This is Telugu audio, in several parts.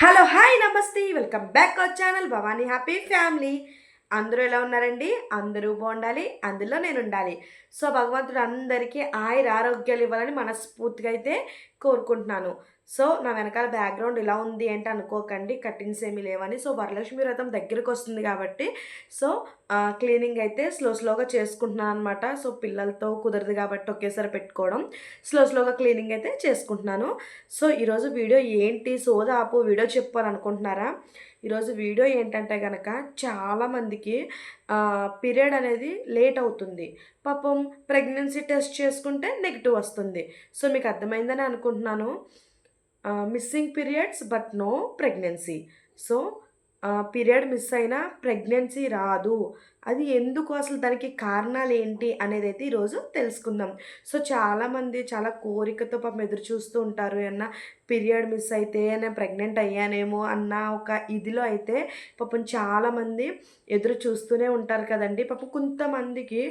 హలో హాయ్ నమస్తే welcome back our channel Bhavani happy family. అందరూ ఎలా ఉన్నారండి? అందరూ బాగుండాలి, అందులో నేను ఉండాలి. సో భగవంతుడు అందరికీ ఆరోగ్యాలు ఇవ్వాలని మనస్ఫూర్తిగా అయితే కోరుకుంటున్నాను. సో నా వెనకాల బ్యాక్గ్రౌండ్ ఇలా ఉంది అంటే అనుకోకండి, కటింగ్స్ ఏమీ లేవని. సో వరలక్ష్మి వ్రతం దగ్గరకు వస్తుంది కాబట్టి సో క్లీనింగ్ అయితే స్లోగా చేసుకుంటున్నాను అనమాట. సో పిల్లలతో కుదరదు కాబట్టి ఒకేసారి పెట్టుకోవడం, స్లోగా క్లీనింగ్ అయితే చేసుకుంటున్నాను. సో ఈరోజు వీడియో ఏంటి సోదాపు వీడియో చెప్పాను అనుకుంటున్నారా? ఈరోజు వీడియో ఏంటంటే కనుక చాలామందికి పీరియడ్ అనేది లేట్ అవుతుంది. పాపం ప్రెగ్నెన్సీ టెస్ట్ చేసుకుంటే నెగిటివ్ వస్తుంది. సో మీకు అర్థమైందని అనుకుంటున్నాను. Missing periods but no pregnancy. So period miss అయినా ప్రెగ్నెన్సీ రాదు. అది ఎందుకు, అసలు దానికి కారణాలు ఏంటి అనేది అయితే ఈరోజు తెలుసుకుందాం. సో చాలామంది చాలా కోరికతో పాపం ఎదురు చూస్తూ ఉంటారు. ఏమన్నా పీరియడ్ మిస్ అయితే నేను ప్రెగ్నెంట్ అయ్యానేమో అన్న ఒక ఇదిలో అయితే పాపం చాలామంది ఎదురు చూస్తూనే ఉంటారు కదండి. పాపం కొంతమందికి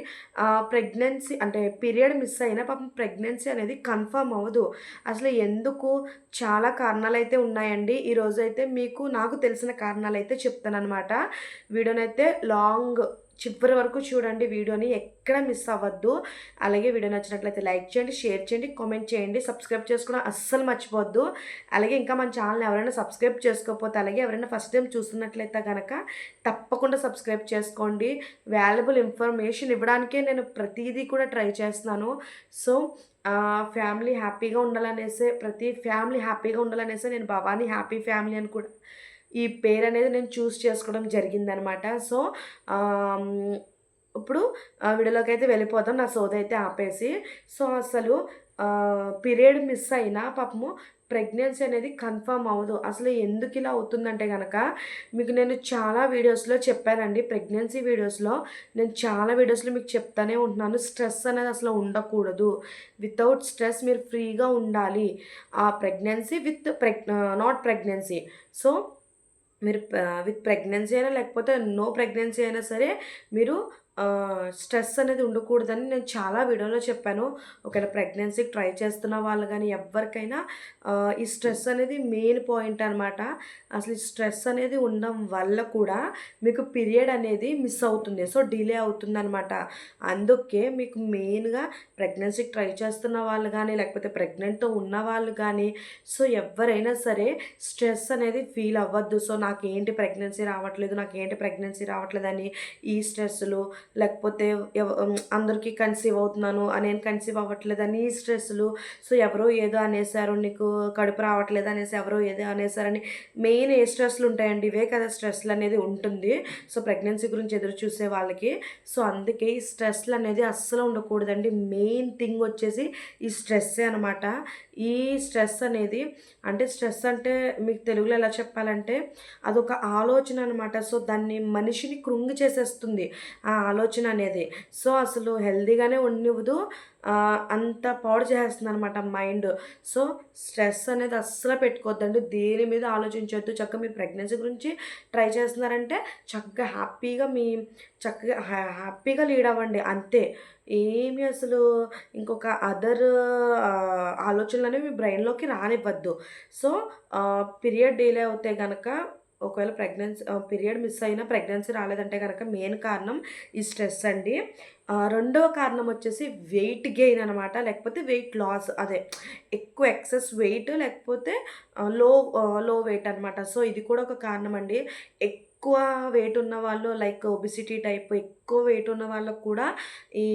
ప్రెగ్నెన్సీ అంటే పీరియడ్ మిస్ అయినా పాపం ప్రెగ్నెన్సీ అనేది కన్ఫర్మ్ అవ్వదు. అసలు ఎందుకు, చాలా కారణాలు అయితే ఉన్నాయండి. ఈరోజు అయితే మీకు నాకు తెలిసిన కారణాలు అయితే చెప్తానన్నమాట. వీడియోనైతే లాంగ్ చివరి వరకు చూడండి, వీడియోని ఎక్కడ మిస్ అవ్వద్దు. అలాగే వీడియో నచ్చినట్లయితే లైక్ చేయండి, షేర్ చేయండి, కామెంట్ చేయండి, సబ్స్క్రైబ్ చేసుకోవడం అస్సలు మర్చిపోవద్దు. అలాగే ఇంకా మన ఛానల్ ఎవరైనా సబ్స్క్రైబ్ చేసుకోకపోతే, అలాగే ఎవరైనా ఫస్ట్ టైం చూస్తున్నట్లయితే కనుక తప్పకుండా సబ్స్క్రైబ్ చేసుకోండి. వాల్యుబుల్ ఇన్ఫర్మేషన్ ఇవ్వడానికే నేను ప్రతిదీ కూడా ట్రై చేస్తున్నాను. సో ఫ్యామిలీ హ్యాపీగా ఉండాలనేసే, ప్రతి ఫ్యామిలీ హ్యాపీగా ఉండాలనేసే నేను భవానీ హ్యాపీ ఫ్యామిలీ అని కూడా ఈ పేరు అనేది నేను చూస్ చేసుకోవడం జరిగిందనమాట. సో ఇప్పుడు వీడియోలోకి అయితే వెళ్ళిపోతాం, నా సోదైతే ఆపేసి. సో అసలు పీరియడ్ మిస్ అయినా పాపము ప్రెగ్నెన్సీ అనేది కన్ఫర్మ్ అవ్వదు. అసలు ఎందుకు ఇలా అవుతుందంటే కనుక మీకు నేను చాలా వీడియోస్లో చెప్పానండి. ప్రెగ్నెన్సీ వీడియోస్లో నేను చాలా వీడియోస్లో మీకు చెప్తానే ఉంటున్నాను, స్ట్రెస్ అనేది అసలు ఉండకూడదు. వితౌట్ స్ట్రెస్ మీరు ఫ్రీగా ఉండాలి. ఆ pregnancy with not pregnancy. So మీరు విత్ ప్రెగ్నెన్సీ అయినా లేకపోతే నో ప్రెగ్నెన్సీ అయినా సరే మీరు స్ట్రెస్ అనేది ఉండకూడదని నేను చాలా వీడియోలో చెప్పాను. ఒకవేళ ప్రెగ్నెన్సీకి ట్రై చేస్తున్న వాళ్ళు కానీ ఎవరికైనా ఈ స్ట్రెస్ అనేది మెయిన్ పాయింట్ అనమాట. అసలు ఈ స్ట్రెస్ అనేది ఉండడం వల్ల కూడా మీకు పీరియడ్ అనేది మిస్ అవుతుంది. సో డిలే అవుతుంది అనమాట. అందుకే మీకు మెయిన్గా ప్రెగ్నెన్సీకి ట్రై చేస్తున్న వాళ్ళు కానీ లేకపోతే ప్రెగ్నెంట్తో ఉన్న వాళ్ళు కానీ సో ఎవరైనా సరే స్ట్రెస్ అనేది ఫీల్ అవ్వద్దు. సో నాకేంటి ప్రెగ్నెన్సీ రావట్లేదు అని ఈ స్ట్రెస్సులు, లేకపోతే అందరికీ కన్సీవ్ అవుతున్నాను నేను కన్సీవ్ అవ్వట్లేదని ఈ స్ట్రెస్సులు, సో ఎవరో ఏదో అనేసారు, నీకు కడుపు రావట్లేదు అనేసి ఎవరో ఏదో అనేసారని మెయిన్ ఏ స్ట్రెస్లు ఉంటాయండి, ఇవే కదా స్ట్రెస్లు అనేది ఉంటుంది. సో ప్రెగ్నెన్సీ గురించి ఎదురు చూసే వాళ్ళకి. సో అందుకే ఈ స్ట్రెస్లు అనేది అస్సలు ఉండకూడదండి. మెయిన్ థింగ్ వచ్చేసి ఈ స్ట్రెస్సే అనమాట. ఈ స్ట్రెస్ అనేది అంటే స్ట్రెస్ అంటే మీకు తెలుగులో ఎలా చెప్పాలంటే అదొక ఆలోచన అనమాట. సో దాన్ని మనిషిని కృంగి చేసేస్తుంది ఆ ఆలోచన అనేది. సో అసలు హెల్దీగానే ఉండనివ్వదు, అంత పాడు చేస్తుంది అనమాట మైండ్. సో స్ట్రెస్ అనేది అస్సలు పెట్టుకోవద్దండి, దేని మీద ఆలోచించవద్దు. చక్కగా మీరు ప్రెగ్నెన్సీ గురించి ట్రై చేస్తున్నారంటే చక్కగా హ్యాపీగా లీడ్ అవ్వండి అంతే. ఏమి అసలు ఇంకొక అదర్ ఆలోచనలు అనేవి మీ బ్రెయిన్లోకి రానివ్వద్దు. సో పీరియడ్ డిలే అవుతే కనుక, ఒకవేళ పీరియడ్ మిస్ అయినా ప్రెగ్నెన్సీ రాలేదంటే కనుక మెయిన్ కారణం ఈ స్ట్రెస్ అండి. రెండవ కారణం వచ్చేసి వెయిట్ గెయిన్ అనమాట, లేకపోతే వెయిట్ లాస్. అదే ఎక్కువ ఎక్సెస్ వెయిట్ లేకపోతే లో వెయిట్ అనమాట. సో ఇది కూడా ఒక కారణం అండి. ఎక్కువ వెయిట్ ఉన్న వాళ్ళు లైక్ ఒబిసిటీ టైప్ ఎక్కువ వెయిట్ ఉన్న వాళ్ళకు కూడా ఈ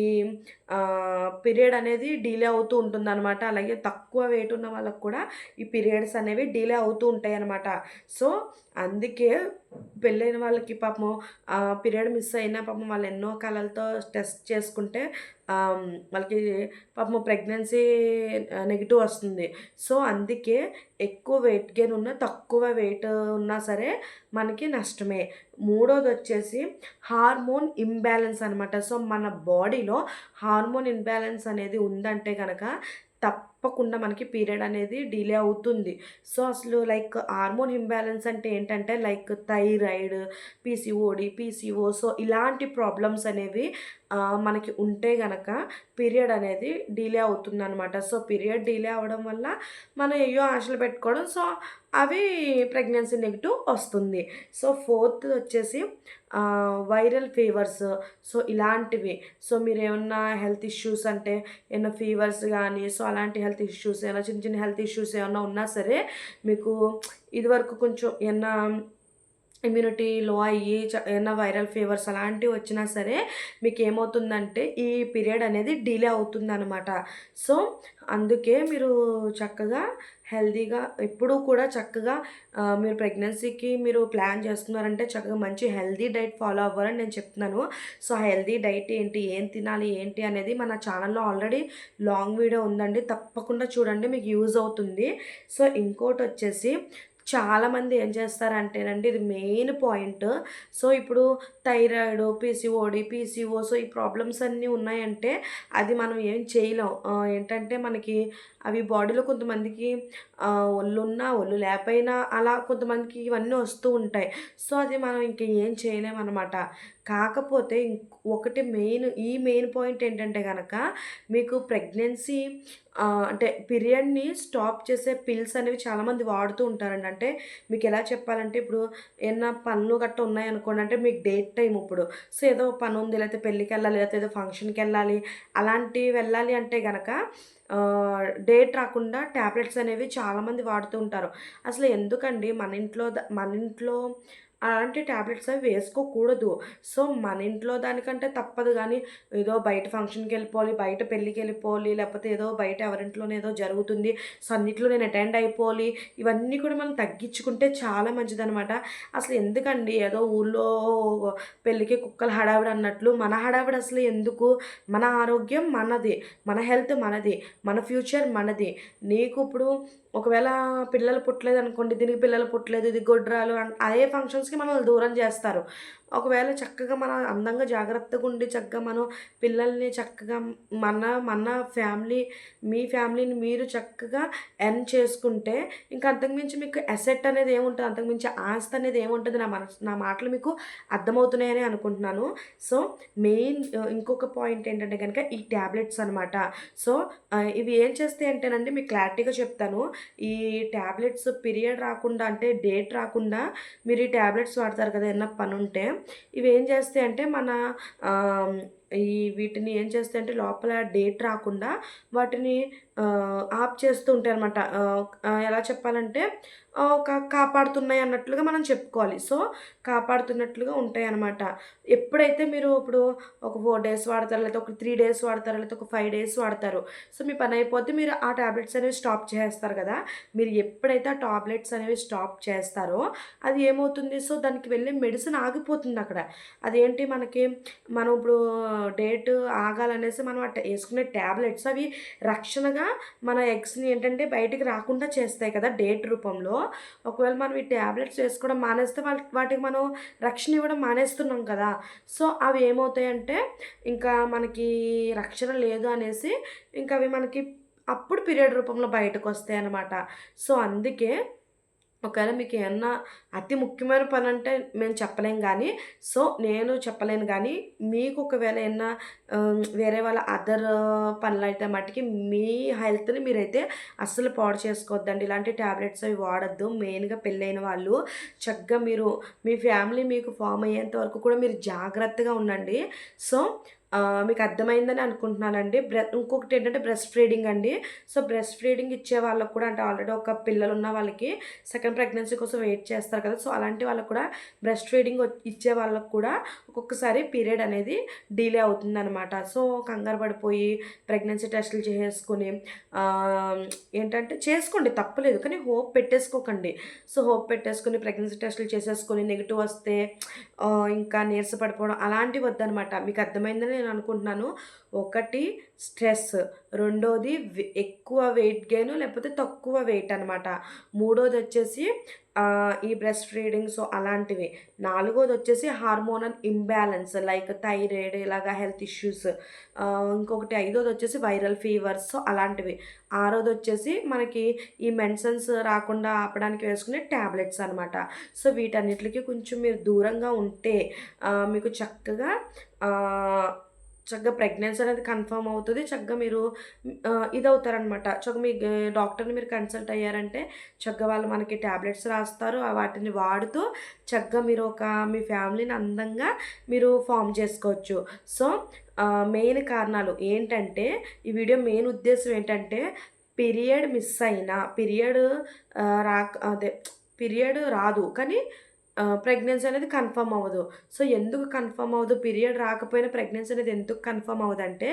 పీరియడ్ అనేది డిలే అవుతూ ఉంటుందన్నమాట. అలాగే తక్కువ వెయిట్ ఉన్న వాళ్ళకు కూడా ఈ పీరియడ్స్ అనేవి డిలే అవుతూ ఉంటాయి అన్నమాట. సో అందుకే పెళ్ళైన వాళ్ళకి పాపం పీరియడ్ మిస్ అయినా పాపం వాళ్ళు ఎన్నో కళలతో టెస్ట్ చేసుకుంటే వాళ్ళకి పాపం ప్రెగ్నెన్సీ నెగిటివ్ వస్తుంది. సో అందుకే ఎక్కువ వెయిట్ గెయిన్ ఉన్నా తక్కువ వెయిట్ ఉన్నా సరే మనకి నష్టమే. మూడోది వచ్చేసి హార్మోన్ ఇంబ్యాలెన్స్ అనమాట. సో మన బాడీలో హార్మోన్ ఇంబ్యాలెన్స్ అనేది ఉందంటే కనుక తప్పకుండా మనకి పీరియడ్ అనేది డిలే అవుతుంది. సో, అసలు లైక్ హార్మోన్ ఇంబాలెన్స్ అంటే ఏంటంటే లైక్ థైరాయిడ్, పీసీఓ సో, ఇలాంటి ప్రాబ్లమ్స్ అనేవి మనకి ఉంటే గనక పీరియడ్ అనేది డిలే అవుతుందనమాట. సో, పీరియడ్ డిలే అవ్వడం వల్ల మనం ఏయో ఆశలు పెట్టుకోవడం. సో, అవి ప్రెగ్నెన్సీ నెగెటివ్ వస్తుంది. సో, ఫోర్త్‌ది వచ్చేసి వైరల్ ఫీవర్స్. సో, ఇలాంటివి. సో, మీరేమన్నా హెల్త్ ఇష్యూస్ అంటే ఏమన్నా ఫీవర్స్ గానీ, సో, అలాంటి హెల్త్ ఇష్యూస్ ఏమైనా చిన్న చిన్న హెల్త్ ఇష్యూస్ ఏమన్నా ఉన్నా సరే మీకు ఇదివరకు కొంచెం ఏమన్నా ఇమ్యూనిటీ లో అయ్యి ఏమన్నా వైరల్ ఫీవర్స్ అలాంటివి వచ్చినా సరే మీకేమవుతుందంటే ఈ పీరియడ్ అనేది డిలే అవుతుందనమాట. సో, అందుకే మీరు చక్కగా హెల్తీగా ఎప్పుడూ కూడా చక్కగా మీరు ప్రెగ్నెన్సీకి మీరు ప్లాన్ చేస్తున్నారంటే చక్కగా మంచి హెల్తీ డైట్ ఫాలో అవ్వాలని నేను చెప్తున్నాను. సో, ఆ హెల్తీ డైట్ ఏంటి? ఏం తినాలి? ఏంటి? అనేది మన ఛానల్‌లో ఆల్రెడీ లాంగ్ వీడియో ఉందండి. తప్పకుండా చూడండి మీకు యూజ్ అవుతుంది. సో, ఇంకోటొచ్చేసి చాలామంది ఏం చేస్తారంటేనండి ఇది మెయిన్ పాయింట్. సో, ఇప్పుడు థైరాయిడ్, పీసీఓ సో, ఈ ప్రాబ్లమ్స్ అన్నీ ఉన్నాయంటే అది మనం ఏం చేయలేం. ఏంటంటే మనకి అవి బాడీలో కొంతమందికి ఒళ్ళున్నా, ఒళ్ళు లేకపోయినా అలా కొంతమందికి ఇవన్నీ వస్తూ ఉంటాయి. సో, అది మనం ఇంక ఏం చేయలేమనమాట. కాకపోతే ఒకటి మెయిన్ పాయింట్ ఏంటంటే గనక మీకు ప్రెగ్నెన్సీ అంటే పీరియడ్‌ని స్టాప్ చేసే పిల్స్ అనేవి చాలామంది వాడుతూ ఉంటారండి. అంటే మీకెలా చెప్పాలంటే ఇప్పుడు ఏమన్నా పనులు గట్టా ఉన్నాయనుకోండి, అంటే మీకు డేట్ టైమ్ ఇప్పుడు. సో, ఏదో పనుంది లేకపోతే పెళ్ళికెళ్ళాలి, లేకపోతే ఏదో ఫంక్షన్‌కెళ్ళాలి, అలాంటివి వెళ్ళాలి అంటే గనక డేట్ రాకుండా టాబ్లెట్స్ అనేవి చాలామంది వాడుతూ ఉంటారు. అసలు ఎందుకండి మన ఇంట్లో అలాంటి టాబ్లెట్స్ అవి వేసుకోకూడదు. సో, మన ఇంట్లో దానికంటే తప్పదు గానీ, ఏదో బయట ఫంక్షన్‌కెళ్ళిపోవాలి, బయట పెళ్ళికెళ్ళిపోవాలి, లేకపోతే ఏదో బయట ఎవరింట్లోనో ఏదో జరుగుతుంది. సో, అన్నిట్లో నేను అటెండ్ అయిపోవాలి. ఇవన్నీ కూడా మనం తగ్గించుకుంటే చాలా మంచిదనమాట. అసలు ఎందుకండి ఏదో ఊర్లో పెళ్ళికి కుక్కల హడావిడి అన్నట్లు మన హడావిడి అసలు ఎందుకు? మన ఆరోగ్యం మనది. మన హెల్త్ మనది. మన ఫ్యూచర్ మనది. నీకు ఇప్పుడు ఒకవేళ పిల్లలు పుట్టలేదనుకోండి, దీనికి పిల్లలు పుట్టలేదు, ఇది గొడ్రాలు అదే ఫంక్షన్స్‌కి మనల్ని దూరం జేస్తారు. ఒకవేళ చక్కగా మనం అందంగా జాగ్రత్తగుండి చక్కగా మనం పిల్లల్ని చక్కగా మన మన ఫ్యామిలీ మీ ఫ్యామిలీని మీరు చక్కగా ఎర్న్ చేసుకుంటే ఇంకా అంతకుమించి మీకు అసెట్ అనేది ఏముంటది? అంతకుమించి ఆస్తి అనేది ఏముంటది? నా మాటలు మీకు అర్థమవుతున్నాయని అనుకుంటున్నాను. సో, ఇంకొక పాయింట్ ఏంటంటే గనక ఈ టాబ్లెట్స్ అనమాట. సో, ఇవి ఏం చేస్తాయి అంటేనండి మీకు క్లారిటీగా చెప్తాను. ఈ టాబ్లెట్స్ పీరియడ్ రాకుండా అంటే డేట్ రాకుండా మీరు ఈ టాబ్లెట్స్ వాడతారు కదా! ఏమన్నా పనుంటే ఇవేం చేస్తాయంటే మన ఆహ్, వీటిని ఏం చేస్తాయంటే లోపల డేట్ రాకుండా వాటిని ఆఫ్ చేస్తూ ఉంటాయనమాట. ఎలా చెప్పాలంటే కాపాడుతున్నాయి అన్నట్లుగా మనం చెప్పుకోవాలి. సో, కాపాడుతున్నట్లుగా ఉంటాయనమాట. ఎప్పుడైతే మీరు ఇప్పుడు ఒక 4 డేస్ వాడతారు, లేకపోతే ఒక 3 డేస్ వాడతారు, లేకపోతే ఒక 5 డేస్ వాడతారు. సో, మీ పని అయిపోద్ది. మీరు ఆ టాబ్లెట్స్ అనేవి స్టాప్ చేసేస్తారు కదా! మీరు ఎప్పుడైతే ఆ టాబ్లెట్స్ అనేవి స్టాప్ చేస్తారో అది ఏమవుతుంది? సో, దానికి వెళ్ళే మెడిసిన్ ఆగిపోతుందక్కడ. అదేంటి మనకి మనం ఇప్పుడు డేట్ ఆగాలనేసి మనం యేసుకునే టాబ్లెట్స్ అవి రక్షణగా మన ఎగ్స్‌ని ఏంటంటే బయటికి రాకుండా చేస్తాయి కదా! డేట్ రూపంలో. ఒకవేళ మనం ఈ టాబ్లెట్స్ వేసుకోవడం మానేస్తే వాటికి మనం రక్షణ ఇవ్వడం మానేస్తున్నాం కదా! సో, అవి ఏమవుతాయంటే ఇంకా మనకి రక్షణ లేదు అనేసి ఇంకా అవి మనకి అప్పుడు పీరియడ్ రూపంలో బయటకొస్తాయన్నమాట. సో, అందుకే ఒకవేళ మీకేమన్నా అతి ముఖ్యమైన పనంటే మేము చెప్పలేం గానీ, సో, నేను చెప్పలేను గానీ, మీకు ఒకవేళ ఏమన్నా వేరే వాళ్ళ పనులైతే మటికి మీ హెల్త్‌ని మీరైతే అస్సలు పాడు చేసుకోవద్దండి. ఇలాంటి టాబ్లెట్స్ అవి వాడొద్దు. మెయిన్‌గా పెళ్ళైన వాళ్ళు చక్కగా మీరు మీ ఫ్యామిలీ మీకు ఫార్మ్ అయ్యేంత వరకు కూడా మీరు జాగ్రత్తగా ఉండండి. సో, మీకు అర్థమైందని అనుకుంటున్నానండి. ఇంకొకటేంటంటే బ్రెస్ట్ ఫీడింగ్ అండి. సో, బ్రెస్ట్ ఫీడింగ్ ఇచ్చే వాళ్ళకి కూడా అంటే ఆల్రెడీ ఒక పిల్లలున్న వాళ్ళకి సెకండ్ ప్రెగ్నెన్సీ కోసం వెయిట్ చేస్తారు కదా! సో, అలాంటి వాళ్ళకి కూడా బ్రెస్ట్ ఫీడింగ్ ఇచ్చే వాళ్ళకి కూడా ఒక్కొక్కసారి పీరియడ్ అనేది డిలే అవుతుందనమాట. సో, కంగారు పడిపోయి ప్రెగ్నెన్సీ టెస్టులు చేసేసుకొని ఏంటంటే చేసుకోండి తప్పులేదు. కానీ హోప్ పెట్టేసుకోకండి. సో, హోప్ పెట్టేసుకొని ప్రెగ్నెన్సీ టెస్టులు చేసేసుకొని నెగెటివ్ వస్తే ఇంకా నీరస పడిపోవడం అలాంటివి వద్దనమాట. మీకు అర్థమైందని నేను అనుకుంటున్నాను. ఒకటి స్ట్రెస్, రెండోది ఎక్కువ వెయిట్ గెయిన్ లేకపోతే తక్కువ వెయిట్ అనమాట. మూడోదొచ్చేసి ఈ బ్రెస్ట్ ఫీడింగ్ సో అలాంటివి. నాలుగోది వచ్చేసి హార్మోనల్ ఇంబ్యాలెన్స్ లైక్ థైరాయిడ్ ఇలాగా హెల్త్ ఇష్యూస్. ఇంకొకటి ఐదోది వచ్చేసి వైరల్ ఫీవర్స్ సో అలాంటివి. ఆరోది వచ్చేసి మనకి ఈ మెడిసిన్స్ రాకుండా ఆపడానికి వేసుకునే టాబ్లెట్స్ అనమాట. సో వీటన్నిటికి కొంచెం మీరు దూరంగా ఉంటే మీకు చక్కగా ప్రెగ్నెన్సీ అనేది కన్ఫర్మ్ అవుతది. చక్కగా మీరు ఇదవుతారనమాట. చక్కగా మీ డాక్టర్‌ని మీరు కన్సల్ట్ అయ్యారంటే చక్కగా వాళ్ళు మనకి టాబ్లెట్స్ రాస్తారు. వాటిని వాడుతూ చక్కగా మీరు మీ ఫ్యామిలీని అందంగా మీరు ఫార్మ్ చేసుకోవచ్చు. సో, మెయిన్ కారణాలు ఏంటంటే ఈ వీడియో మెయిన్ ఉద్దేశ్యం ఏంటంటే పీరియడ్ మిస్ అయినా పీరియడ్ అదే పీరియడ్ రాదు. కానీ ప్రెగ్నెన్సీ అనేది కన్ఫర్మ్ అవ్వదు. సో, ఎందుకు కన్ఫర్మ్ అవ్వదు? పీరియడ్ రాకపోయినా ప్రెగ్నెన్సీ అనేది ఎందుకు కన్ఫర్మ్ అవ్వదంటే,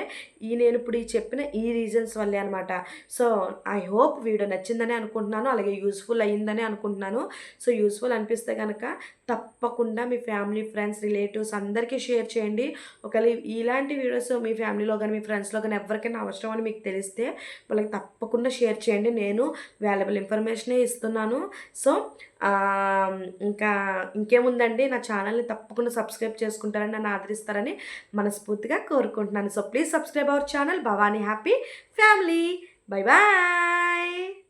నేను ఇప్పుడు చెప్పిన ఈ రీజన్స్ వల్లే అనమాట. సో, ఐ హోప్ వీడియో నచ్చిందని అనుకుంటున్నాను. అలాగే యూజ్‌ఫుల్ అయ్యిందని అనుకుంటున్నాను. సో, యూజ్‌ఫుల్ అనిపిస్తే గనక తప్పకుండా మీ ఫ్యామిలీ, ఫ్రెండ్స్, రిలేటివ్స్ అందరికీ షేర్ చేయండి. ఒకవేళ ఇలాంటి వీడియోస్ మీ ఫ్యామిలీలో గానీ, మీ ఫ్రెండ్స్‌లో గానీ ఎవరికైనా అవసరం అని మీకు తెలిస్తే వాళ్ళకి తప్పకుండా షేర్ చేయండి. నేను వాల్యుబుల్ ఇన్ఫర్మేషనే ఇస్తున్నాను. సో, ఇంకా ఇంకేముందండి నా ఛానల్‌ని తప్పకుండా సబ్స్క్రైబ్ చేసుకుంటారని, నన్ను ఆదరిస్తారని మనస్ఫూర్తిగా కోరుకుంటున్నాను. So, please subscribe our channel Bhavani happy family. Bye bye.